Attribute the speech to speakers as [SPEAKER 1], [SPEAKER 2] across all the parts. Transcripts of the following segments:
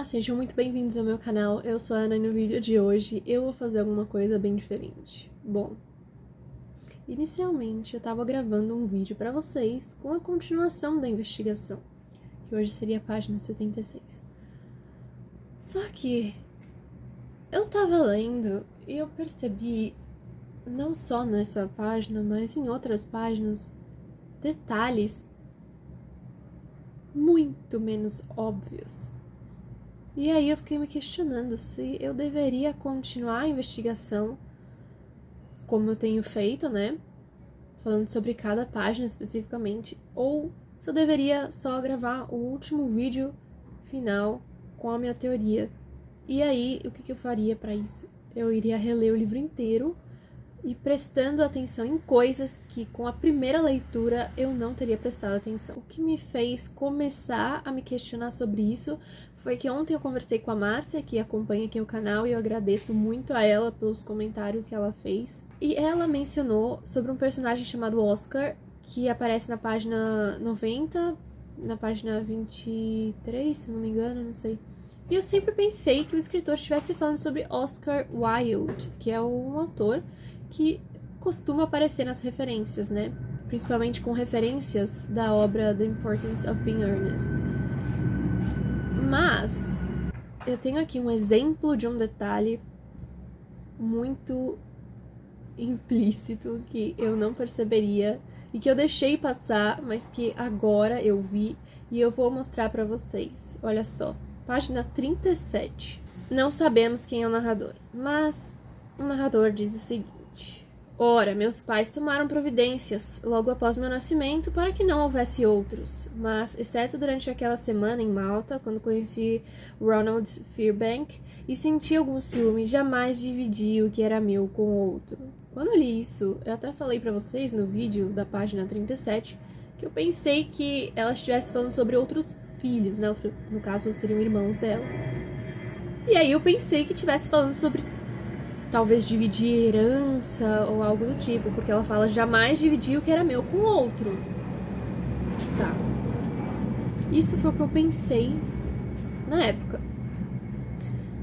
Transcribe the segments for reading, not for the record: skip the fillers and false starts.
[SPEAKER 1] Sejam muito bem-vindos ao meu canal, eu sou a Ana e no vídeo de hoje eu vou fazer alguma coisa bem diferente. Bom, inicialmente eu tava gravando um vídeo pra vocês com a continuação da investigação, que hoje seria a página 76. Só que eu tava lendo e eu percebi, não só nessa página, mas em outras páginas, detalhes muito menos óbvios. E aí eu fiquei me questionando se eu deveria continuar a investigação como eu tenho feito, né? Falando sobre cada página especificamente, ou se eu deveria só gravar o último vídeo final com a minha teoria. E aí, o que eu faria para isso? Eu iria reler o livro inteiro e prestando atenção em coisas que com a primeira leitura eu não teria prestado atenção. O que me fez começar a me questionar sobre isso foi que ontem eu conversei com a Márcia, que acompanha aqui o canal, e eu agradeço muito a ela pelos comentários que ela fez. E ela mencionou sobre um personagem chamado Oscar, que aparece na página 90, na página 23, se não me engano, não sei. E eu sempre pensei que o escritor estivesse falando sobre Oscar Wilde, que é um autor que costuma aparecer nas referências, né? Principalmente com referências da obra The Importance of Being Earnest. Mas eu tenho aqui um exemplo de um detalhe muito implícito que eu não perceberia e que eu deixei passar, mas que agora eu vi e eu vou mostrar pra vocês. Olha só, página 37. Não sabemos quem é o narrador, mas o narrador diz o seguinte: ora, meus pais tomaram providências logo após meu nascimento para que não houvesse outros, mas, exceto durante aquela semana em Malta, quando conheci Ronald Fairbank e senti algum ciúme, jamais dividi o que era meu com outro. Quando eu li isso, eu até falei pra vocês no vídeo da página 37 que eu pensei que ela estivesse falando sobre outros filhos, né? No caso, seriam irmãos dela. E aí eu pensei que estivesse falando sobre talvez dividir herança ou algo do tipo, porque ela fala jamais dividi o que era meu com o outro. Tá. Isso foi o que eu pensei na época.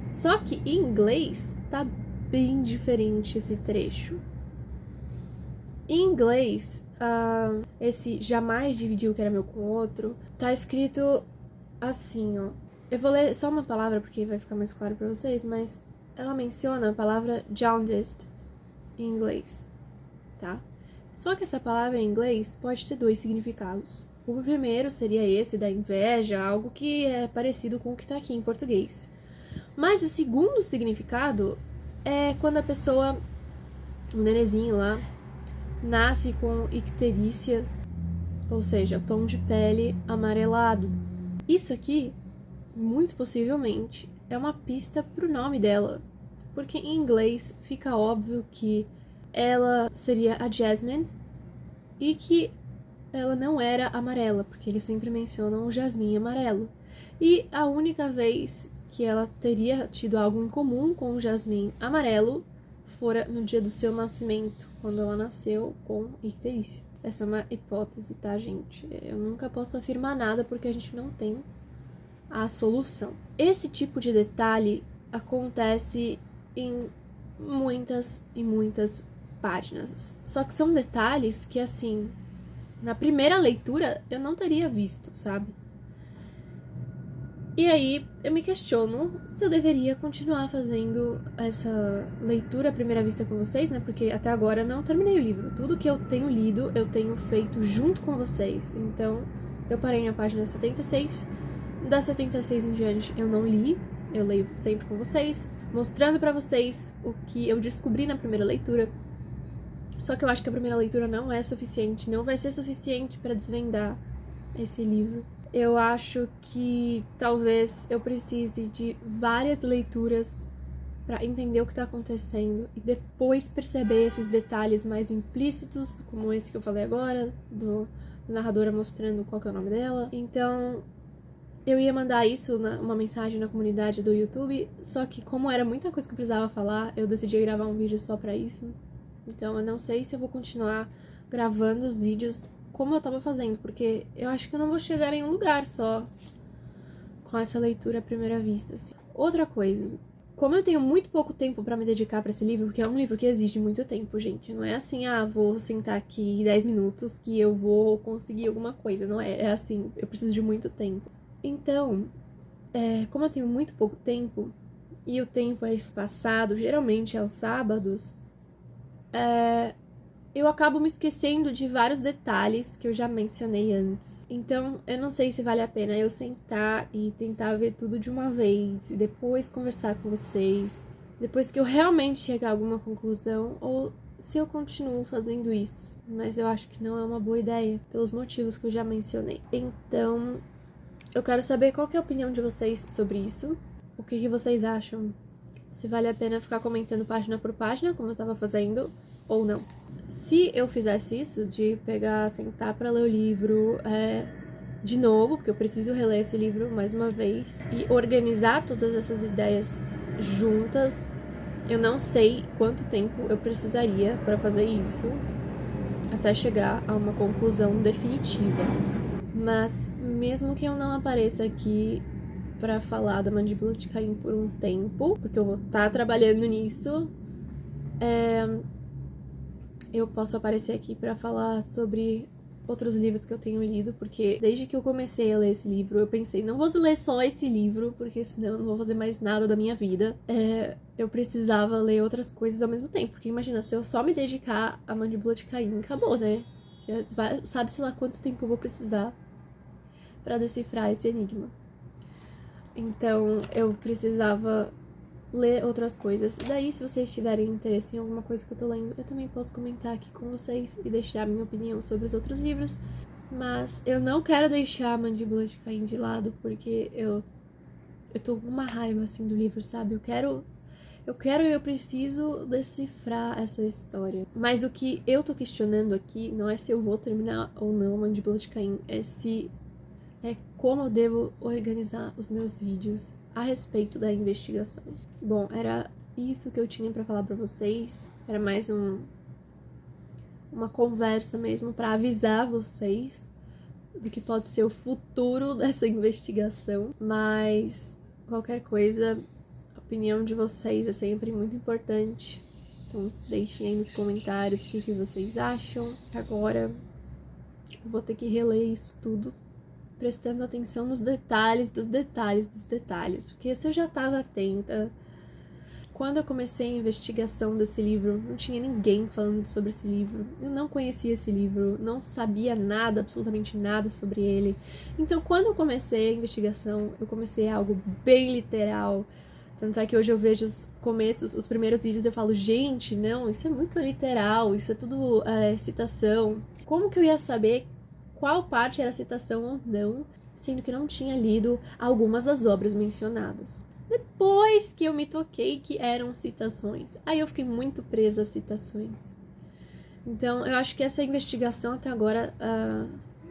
[SPEAKER 1] Só que em inglês tá bem diferente esse trecho. Em inglês, esse jamais dividir o que era meu com o outro tá escrito assim, ó. Eu vou ler só uma palavra porque vai ficar mais claro pra vocês, mas ela menciona a palavra jaundiced em inglês, tá? Só que essa palavra em inglês pode ter dois significados. O primeiro seria esse da inveja, algo que é parecido com o que tá aqui em português. Mas o segundo significado é quando a pessoa, o nenenzinho lá, nasce com icterícia, ou seja, tom de pele amarelado. Isso aqui, muito possivelmente, é uma pista pro nome dela, porque em inglês fica óbvio que ela seria a Jasmine e que ela não era amarela, porque eles sempre mencionam o jasmim amarelo. E a única vez que ela teria tido algo em comum com o jasmim amarelo fora no dia do seu nascimento, quando ela nasceu com icterícia. Essa é uma hipótese, tá, gente? Eu nunca posso afirmar nada porque a gente não tem a solução. Esse tipo de detalhe acontece em muitas e muitas páginas. Só que são detalhes que, assim, na primeira leitura eu não teria visto, sabe? E aí eu me questiono se eu deveria continuar fazendo essa leitura à primeira vista com vocês, né? Porque até agora eu não terminei o livro. Tudo que eu tenho lido, eu tenho feito junto com vocês. Então, eu parei na página 76. Da 76 em diante eu não li, eu leio sempre com vocês, mostrando pra vocês o que eu descobri na primeira leitura. Só que eu acho que a primeira leitura não é suficiente, não vai ser suficiente pra desvendar esse livro. Eu acho que talvez eu precise de várias leituras pra entender o que tá acontecendo e depois perceber esses detalhes mais implícitos, como esse que eu falei agora, do narradora mostrando qual que é o nome dela. Então, eu ia mandar isso, uma mensagem na comunidade do YouTube, só que como era muita coisa que eu precisava falar, eu decidi gravar um vídeo só pra isso. Então eu não sei se eu vou continuar gravando os vídeos como eu tava fazendo, porque eu acho que eu não vou chegar em um lugar só. com essa leitura à primeira vista, assim. Outra coisa, como eu tenho muito pouco tempo pra me dedicar pra esse livro, porque é um livro que exige muito tempo, gente. Não é assim, vou sentar aqui 10 minutos que eu vou conseguir alguma coisa. Não é, é assim, eu preciso de muito tempo. Então, como eu tenho muito pouco tempo, e o tempo é espaçado, geralmente aos sábados, eu acabo me esquecendo de vários detalhes que eu já mencionei antes. Então, eu não sei se vale a pena eu sentar e tentar ver tudo de uma vez e depois conversar com vocês, depois que eu realmente chegar a alguma conclusão, ou se eu continuo fazendo isso. Mas eu acho que não é uma boa ideia, pelos motivos que eu já mencionei. Então, eu quero saber qual que é a opinião de vocês sobre isso. O que vocês acham? Se vale a pena ficar comentando página por página, como eu tava fazendo, ou não. Se eu fizesse isso, de pegar, sentar pra ler o livro de novo, porque eu preciso reler esse livro mais uma vez, e organizar todas essas ideias juntas, eu não sei quanto tempo eu precisaria pra fazer isso, até chegar a uma conclusão definitiva. Mas, mesmo que eu não apareça aqui pra falar da Mandíbula de Caim por um tempo, porque eu vou estar trabalhando nisso, eu posso aparecer aqui pra falar sobre outros livros que eu tenho lido, porque desde que eu comecei a ler esse livro, eu pensei, não vou ler só esse livro, porque senão eu não vou fazer mais nada da minha vida. Eu precisava ler outras coisas ao mesmo tempo, porque imagina, se eu só me dedicar à Mandíbula de Caim, acabou, né? Sabe-se lá quanto tempo eu vou precisar pra decifrar esse enigma. Então, eu precisava ler outras coisas. Daí, se vocês tiverem interesse em alguma coisa que eu tô lendo, eu também posso comentar aqui com vocês e deixar a minha opinião sobre os outros livros. Mas eu não quero deixar a Mandíbula de Caim de lado, porque eu tô com uma raiva, assim, do livro, sabe? Eu preciso decifrar essa história. Mas o que eu tô questionando aqui não é se eu vou terminar ou não a Mandíbula de Caim, é como eu devo organizar os meus vídeos a respeito da investigação. Bom, era isso que eu tinha pra falar pra vocês. Era mais uma conversa mesmo pra avisar vocês do que pode ser o futuro dessa investigação. Mas qualquer coisa, a opinião de vocês é sempre muito importante. Então deixem aí nos comentários o que vocês acham. Agora eu vou ter que reler isso tudo, prestando atenção nos detalhes dos detalhes dos detalhes, porque se eu já estava atenta, quando eu comecei a investigação desse livro, não tinha ninguém falando sobre esse livro, eu não conhecia esse livro, não sabia nada, absolutamente nada sobre ele. Então, quando eu comecei a investigação, eu comecei algo bem literal, tanto é que hoje eu vejo os primeiros vídeos e eu falo, gente, não, isso é muito literal, isso é tudo citação. Como que eu ia saber qual parte era citação ou não, sendo que eu não tinha lido algumas das obras mencionadas? Depois que eu me toquei que eram citações, aí eu fiquei muito presa às citações. Então, eu acho que essa investigação até agora,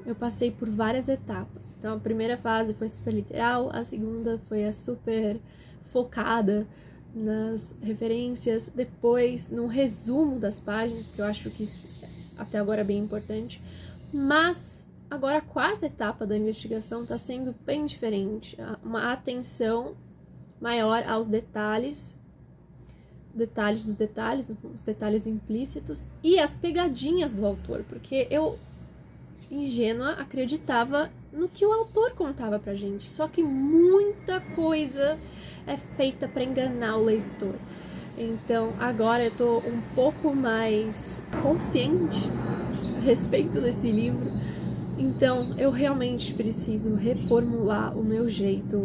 [SPEAKER 1] eu passei por várias etapas. Então, a primeira fase foi super literal, a segunda foi a super focada nas referências, depois no resumo das páginas, que eu acho que isso até agora é bem importante. Mas agora a quarta etapa da investigação está sendo bem diferente. Uma atenção maior aos detalhes dos detalhes, os detalhes implícitos e as pegadinhas do autor, porque eu, ingênua, acreditava no que o autor contava pra gente, só que muita coisa é feita para enganar o leitor. Então agora eu tô um pouco mais consciente a respeito desse livro, então eu realmente preciso reformular o meu jeito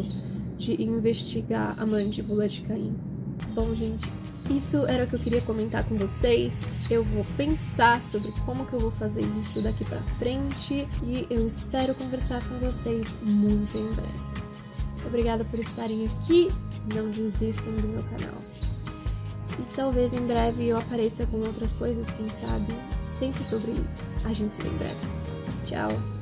[SPEAKER 1] de investigar a Mandíbula de Caim. Bom, gente, isso era o que eu queria comentar com vocês. Eu vou pensar sobre como que eu vou fazer isso daqui pra frente e eu espero conversar com vocês muito em breve. Obrigada por estarem aqui, não desistam do meu canal. E talvez em breve eu apareça com outras coisas, quem sabe, sempre sobre livros. A gente se vê em breve. Tchau!